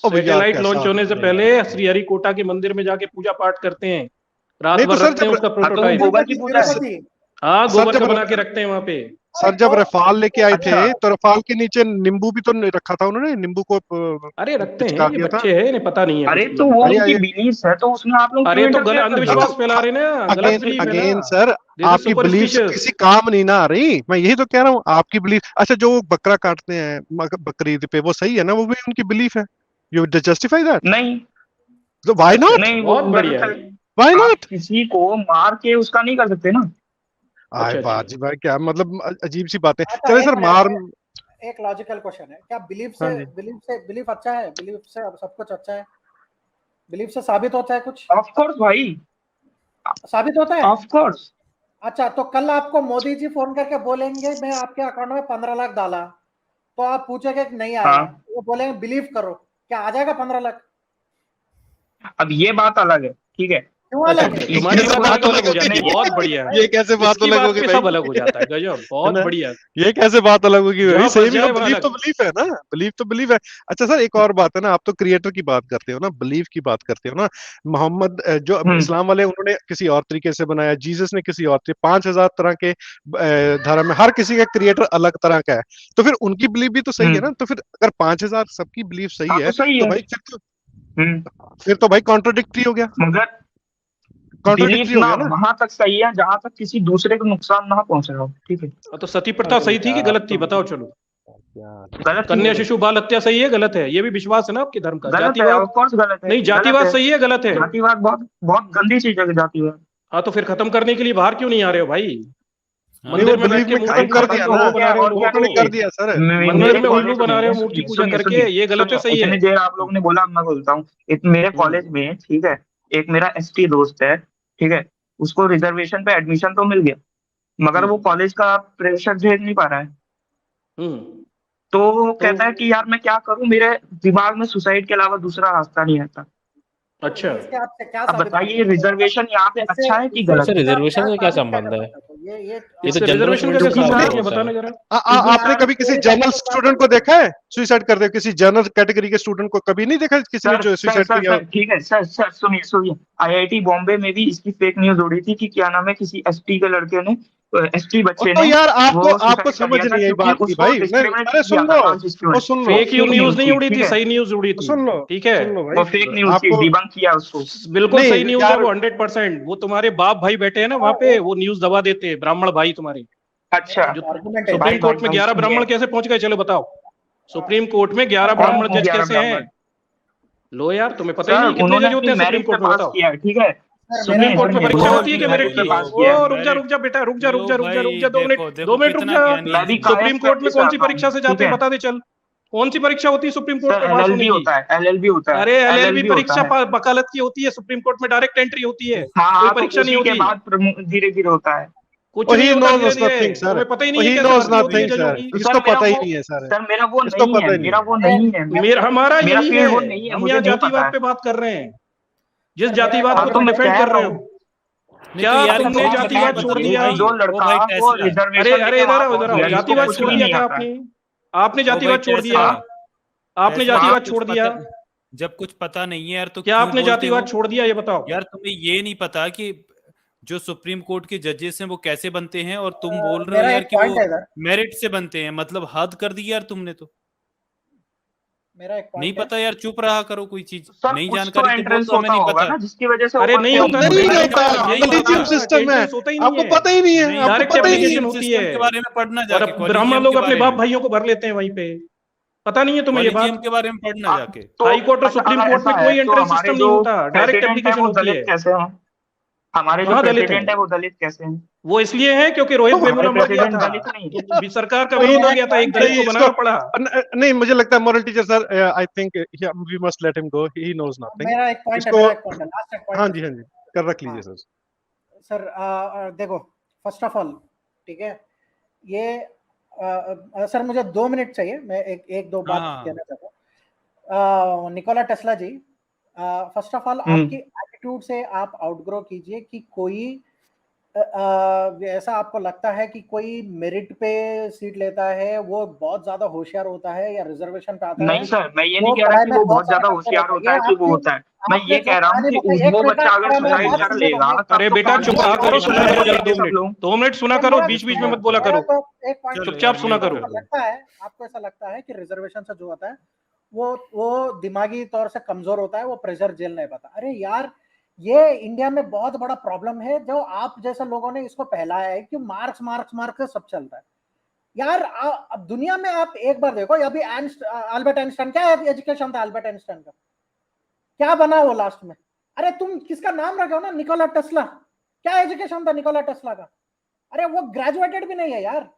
ओ भैया सैटेलाइट कैसा लॉन्च होने से आपने- पहले श्रीहरिकोटा के मंदिर में जाके पूजा पाठ करते हैं, रात नहीं तो भर सर रखते हैं जब उसका हाँ, तो वो प्रोटोटाइप। गोबर की पूजा है। तिरुपति। हाँ, सर गोबर का जब बना के रखते हैं वहाँ पे। सर जब रफाल लेके आए थे अच्छा। तो रफाल के नीचे नींबू भी तो नहीं रखा था उन्होंने, नींबू को अरे रखते हैं, चिपका ये दिया था। बच्चे हैं, इन्हें पता नहीं है अरे कुछ तो भी। वो भाई उनकी ये बिलीफ है, तो उसमें आप लोग अरे क्यों तो इंटरफेयर कर रहे हो? अंधविश्वास फैला रहे ना, गलत अगेन बिलीफ है अगेन ना। सर, दिस इज आपकी बिलीफ सुपरस्टिशियस। किसी काम नहीं ना आ रही। मैं यही तो कह रहा हूँ, आपकी बिलीफ। अच्छा जो वो बकरा काटते हैं बकरीद पे, वो सही है ना? वो भी उनकी बिलीफ है। You justify that? नहीं तो व्हाई नॉट? नहीं, वो बहुत बढ़िया गलत है। है। व्हाई आप नॉट? किसी को मार के उसका नहीं कर सकते ना। आए अच्छा, बाजी भाई, क्या मतलब अजीब सी बातें। अच्छा, चले एक सर मिनट, मार। एक लॉजिकल क्वेश्चन है, क्या हाँ जी। बिलीफ अच्छा है? बिलीफ से सब कुछ अच्छा है? बिलीफ से साबित होता है कुछ? ऑफ कोर्स भाई, साबित होता है? Of course. अच्छा, तो कल आपको मोदी जी फोन करके बोलेंगे मैं आपके अकाउंट में 15 लाख डाला, तो आप पूछोगे कि नहीं आया, हाँ। वो बोलेंगे बिलीव करो, क्या आ जाएगा 15 लाख? अब ये बात अलग है, ठीक है? क्यों अच्छा, अलग है? तुम्हारी कैसे बात बात अलग हो अलग जाती है, होगी? बहुत बढ़िया है। ये कैसे बात इसकी अलग बात होगी पे भाई? सब अलग हो जाता है, गजब, बहुत है ना? बढ़िया। ये कैसे बात अलग होगी भाई? जहाँ सही फंस में जाए वहाँ बिलीव तो अलग। बिलीव है ना, बिलीव तो बिलीव है। अच्छा सर एक और बात है ना, आप तो क्रिएटर की बात करते हो ना, बिलीव की बात करते हो ना। मोहम्मद जो इस्लाम वाले, उन्होंने किसी और तरीके से बनाया, जीसस ने किसी और तरीके, 5000 तरह के धर्म है, हर किसी का क्रिएटर अलग तरह का है। तो फिर उनकी बिलीव भी तो सही है ना। तो फिर अगर 5000 सबकी बिलीव सही हाँ, है तो सही तो है। भाई फिर तो भाई कॉन्ट्रोडिक्टरी हो गया, मगर बिलीफ कॉन्ट्रोडिक्टरी हो ना गया ना। वहां तक सही है जहां तक किसी दूसरे को नुकसान ना पहुंच रहा हो, ठीक है? तो सती प्रथा सही थी कि गलत थी, बताओ चलो। गलत कन्या है, शिशु बाल हत्या सही है, गलत है? ये भी विश्वास है ना आपके धर्म का? गलत है, जातिवाद ऑफ कोर्स गलत है। नहीं, जातिवाद सही है, गलत है? जातिवाद बहुत बहुत गंदी चीज है जातिवाद। हाँ, तो फिर खत्म करने के लिए बाहर क्यों नहीं आ रहे हो भाई? नहीं मंदिर वो में बैठ बिलीव के में खत्म मूर्ति कर खत्म दिया तो ना, हो गया, बना रहे हो और लोगों क्या उन्होंने को। कर दिया सर। मंदिर मेरे में कॉलेज उल्लू बना रहे हो मूर्ति पूजा सुनिए, करके, सुनिए, ये गलत है, सुनिए, सही है? इतनी देर आप लोगों ने बोला, अब मैं बोलता हूँ। मेरे कॉलेज में, ठीक है, एक मेरा एसटी दोस्त है, ठीक है, उसको रिजर्वेशन पे एडमिशन तो मिल गया, मगर वो कॉलेज का प्रेशर झेल नहीं पा रहा है। हम्म। तो वो कहता है कि यार मैं क्या करूं, मेरे दिमाग में सुसाइड के अलावा दूसरा रास्ता नहीं आता। अच्छा, इसके आपसे क्या अब साबित बताइए करना है? रिजर्वेशन यहाँ पे इससे- अच्छा है कि इससे गलत सर है? रिजर्वेशन से क्या साबित संबंध है? करना है? ये ये तो इससे जनरल रिजर्वेशन स्टूडेंट कैसे के साबित साथ होगा, होता बताना है। जरा। आपने कभी किसी जनरल स्टूडेंट को देखा है सुसाइड करते हुए? किसी जनरल कैटेगरी के स्टूडेंट को कभी नहीं देखा किसी ने सर जो सर सुसाइड सर किया? सर ठीक है, सर सर सुनिए, सुनिए, आईआईटी बॉम्बे में भी इसकी फेक न्यूज उड़ी थी कि क्या नाम है, किसी एसटी के लड़के ने, एसटी बच्चे तो ने यार आपको वो आपको सुसाइड कर समझ लिया था नहीं आई क्योंकि बात की उसको भाई। नहीं डिस्क्रिमिनेट अरे किया सुन था लो, ट्रांस वो स्टूडेंट। सुन लो, फेक न्यूज नहीं थी, उड़ी ठीक थी, है? सही न्यूज उड़ी थी। सुन लो, ठीक है, सुन लो वो भाई। फेक न्यूज थी, आपको डिबंक किया उसको। बिल्कुल नहीं सही न्यूज है यार, वो, 100%। वो तुम्हारे बाप भाई बैठे हैं ना वहाँ पे, वो न्यूज दबा देते हैं, ब्राह्मण भाई तुम्हारे। अच्छा, जो आर्गुमेंट है। सुप्रीम भाई, कोर्ट में भाई, 11 सुनिए। ब्राह्मण कैसे पहुंच गए, चलो बताओ। सुप्रीम कोर्ट में 11 कौन ब्राह्मण जज 11 कैसे हैं? ब्राह्मण? लो यार, तुम्हें पता ही सर नहीं कितने उन्होंने जज होते अपनी हैं सुप्रीम मेरिट पे कोर्ट में, पास बताओ। किया है, ठीक है? सुप्रीम कोर्ट में सुनिए, परीक्षा उन्होंने होती है क्या अपनी मेरिट पे की? पास किया है। ओ रुक जा बेटा, रुक जा 2 मिनट, 2 मिनट रुक जा। मैं भी सुप्रीम कोर्ट में कौन सी परीक्षा से जाते ठीक हैं, है? बता दे चल। कौन सी परीक्षा होती है सुप्रीम कोर्ट सर में पास होने एलएलबी की? होता है, एलएलबी होता है, अरे एलएलबी होता परीक्षा है। वकालत की होती है, सुप्रीम कोर्ट में डायरेक्ट एंट्री होती है, हाँ, कोई तो परीक्षा नहीं उसी के होती। बाद धीरे धीरे होता है। कुछ Oh, नहीं he होता knows धीरे धीरे, nothing, sir. तुम्हें पता ही नहीं Oh, है he कैसे knows भर्ती होती है nothing, जजों sir. की। तो इसको सर पता ही मेरा नहीं है सर। सर मेरा वो इसको नहीं पता है, ही नहीं मेरा वो नहीं है। हमारा मेरा यही फील्ड वो है, नहीं है, हम मुझे यहाँ नहीं पता जातिवाद है। पे बात कर रहे हैं, जिस सर, जातिवाद मेरा को तो तुम मैं डिफेंड कह कर रहे रहा हो। हूँ। क्या तुमने तो जातिवाद मैं छोड़ बताइए, दिया? जो लड़का वो अरे रिजर्वेशन अरे इधर आओ, इधर आओ, जिसको जातिवाद कुछ छोड़ भी दिया नहीं क्या आता है। आपने जातिवाद छोड़ दिया? आपने जातिवाद छोड़ दिया? जब कुछ पता नहीं है यार तो क्या क्यों आपने बोलते जातिवाद हो? छोड़ दिया, ये बताओ। यार तुम्हें ये नहीं पता कि जो सुप्रीम कोर्ट के जजेस हैं वो कैसे बनते हैं, और तुम बोल रहे हो मेरा यार एक कि पॉइंट वो है इधर, मेरिट से बनते हैं, मतलब हद कर दी यार तुमने तो। मेरा एक नहीं पॉइंट है। पता यार, चुप रहा करो, कोई चीज सर नई कुछ तो जानकारी तो बोल एंट्रेंस दो हमें होता नहीं होगा पता। ना, जिसकी वजह से अरे नहीं होता, नहीं नहीं होता, यही कॉलेजियम होता, सिस्टम है, एंट्रेंस होता ही नहीं आपको है, पता ही नहीं है, नहीं, आपको डायरेक्ट पता ही नहीं एप्लीकेशन है। होती सिस्टम है। के बारे में पढ़ना और जाके, अब ब्राह्मण कॉलेजियम लोग के अपने बारे बाप में। भाइयों को भर लेते हैं वहीं पे, पता नहीं है तुम्हें ये कॉलेजियम बात? के बारे में पढ़ना जाके। तो हाई कोर्ट और सुप्रीम अगर कोर्ट में ऐसा कोई है तो एंट्रेंस हमारे सिस्टम नहीं जो होता, डायरेक्ट प्रेसिडेंट है एप्लीकेशन वो होती दलित है। कैसे हैं? हमारे जो कहाँ दलित प्रेसिडेंट है? है वो दलित कैसे हैं? वो इसलिए है क्योंकि रोहित हमारे वेमुला मर गया प्रेसिडेंट था, दलित नहीं है। तो सरकार का विरोध हो गया था, एक दलित नहीं, को बनाना पड़ा। नहीं, मुझे लगता है moral teacher sir, I think we must let him go, he knows nothing. मेरा एक पॉइंट है, इसको- मेरा एक पॉइंट है, लास्ट एक पॉइंट हाँ है। जी, हाँ जी, कर रख लीजिए हाँ। सर। सर देखो, फर्स्ट ऑफ ऑल, ठीक है, ये सर मुझे 2 मिनट चाहिए, मैं एक दो बात हाँ। कहना चाहता हूँ। Nikola Tesla ji, first of all आपकी एटीट्यूड से आप आउटग्रो कीजिए कि कोई ऐसा आपको लगता है कि कोई मेरिट पे सीट लेता है वो बहुत ज्यादा होशियार होता है या रिजर्वेशन पे आता है। नहीं सर, मैं ये वो नहीं कह रहा पढ़ाई कि में वो बहुत बहुत ज्यादा सारे होशियार कमजोर होता है ये कि वो आपने- होता है। मैं आपने ये जो कह रहा हूँ कहानी कि बताई, एक वो मिनट बच्चा में अगर मेरा सुसाइड बात कर सुनने दो, लेगा मैं- तब अरे तो बेटा कानून चुप का रहा कोई करो, सुना सुना करो नहीं जरा है 2 सब मिनट। लोग। 2 मिनट सुना तो करो, मेरा- बीच बीच में मत बोला करो। एक पॉइंट चलो चुपचाप यार, सुना मिनट करो। कर दो। आपको ऐसा लगता है कि रिजर्वेशन से जो होता है वो दिमागी तौर से कमजोर होता है, वो प्रेशर झेल नहीं पाता। अरे यार, ये इंडिया में बहुत बड़ा प्रॉब्लम है जो आप जैसे लोगों ने इसको फैलाया है कि मार्क्स मार्क्स मार्क्स सब चलता है। यार अब दुनिया में आप एक बार देखो, अभी अल्बर्ट आइंस्टाइन, क्या एजुकेशन था अल्बर्ट आइंस्टाइन का, क्या बना वो लास्ट में? अरे तुम किसका नाम रखे हो ना, निकोला टेस्ला, क्या एजुकेशन था निकोला टेस्ला का? अरे वो ग्रेजुएटेड भी नहीं है यार,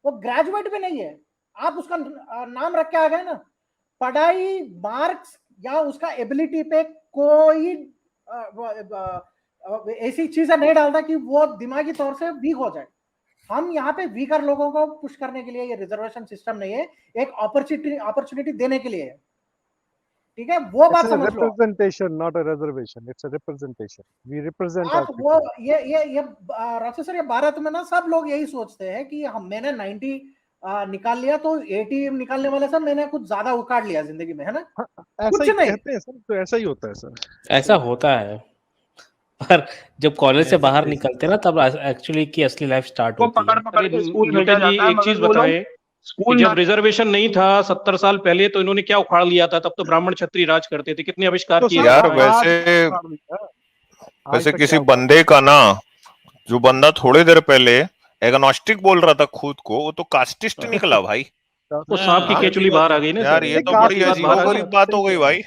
वो ग्रेजुएट भी नहीं है, आप उसका नाम रख के आ गए ना। पढ़ाई, मार्क्स या उसका एबिलिटी पे कोई ऐसी चीजें नहीं डालता कि वो दिमागी तौर से वीक हो जाए। हम यहाँ पे वीकर लोगों को पुश करने के लिए ये रिजर्वेशन सिस्टम नहीं है, एक अपॉर्चुनिटी देने के लिए है, ठीक है, वो बात It's a समझ लो। representation, not a reservation. It's a representation. We represent our आप वो people. ये राशि सर, ये भारत में ना सब लोग यही सोचते हैं कि हम मैंने 90 निकाल लिया तो 80 निकालने वाले सर मैंने कुछ ज्यादा उखाड़ लिया जिंदगी में, है ना? ऐसा कुछ ही नहीं। कहते हैं सर, तो ऐसा ही होता है सर। ऐसा होता है, पर जब कॉलेज से ऐसे बाहर कैसे? निकलते हैं ना तब एक्चुअली की असली लाइफ स्टार्ट वो होती पकड़ है। पकड़ के स्कूल भेजा न्यूटन जी जाता है, एक चीज मगर वो लोग बताए कि स्कूल जब ना रिजर्वेशन नहीं था 70 साल पहले तो इन्होंने क्या उखाड़ लिया था? तब तो ब्राह्मण क्षत्रिय राज करते थे, कितने आविष्कार तो किए सर, यार थे। आज वैसे क्या उखाड़ लिया? आज वैसे तक किसी क्या उखाड़ बंदे का ना, जो बंदा थोड़ी देर पहले एग्नोस्टिक बोल रहा था खुद को, वो तो कास्टिस्ट निकला भाई। लिया? वो सांप की हाँ, केचुली ऐसी बात बाहर आ है। गई ना यार सर, ये तो कास्ट बड़ी की बात अजीबो बाहर आ गरीब गई। बात हो गई भाई।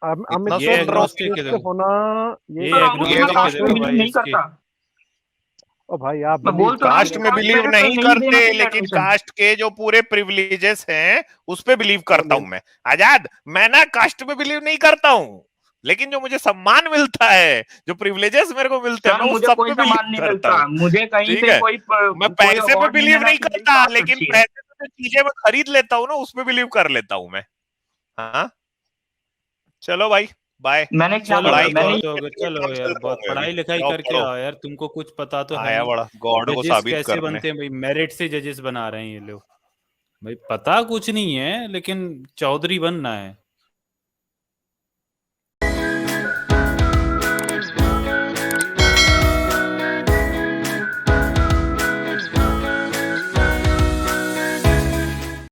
अमित इतना ये सुन रहा हूँ। agnostic है, से देखो। होना ये ये agnostic है, कास्ट में देखो बिलीव भाई नहीं इसके। करता। ओ भाई, आप मैं believe बोल तो रहा हूँ कास्ट कि में कास्ट बिलीव में नहीं नहीं देना करते, चाहिए लेकिन एडमिशन। कास्ट के जो पूरे प्रिविलेजेस हैं उस पे बिलीव करता हूं मैं। आजाद, मैं ना कास्ट में बिलीव नहीं करता हूं, लेकिन जो मुझे सम्मान मिलता है, जो प्रिविलेजेस मेरे को मिलते हैं, सर मैं उस मुझे सब कोई पे सामान बिलीव नहीं करता मिलता, हूँ। मुझे कहीं ठीक से है, कोई मैं कोई पैसे पे अवार्ड नहीं बिलीव मिला नहीं कि मेरी करता, कास्ट लेकिन अच्छी है। पैसे पे जो चीजें मैं खरीद लेता हूँ ना, उसमें बिलीव कर लेता हूँ मैं। हाँ, चलो भाई, बाय। मैंने क्या चलो बोला? यार, मैंने बहुत हो गया, चलो यार, बहुत पढ़ाई लिखाई जाओ करके पढ़ो। आओ यार, तुमको कुछ पता तो है आया नहीं। बड़ा गॉड को जजेस साबित कैसे करने। बनते हैं भाई, मेरिट से जजेस बना रहे हैं ये लोग भाई, पता कुछ नहीं है लेकिन चौधरी बनना है।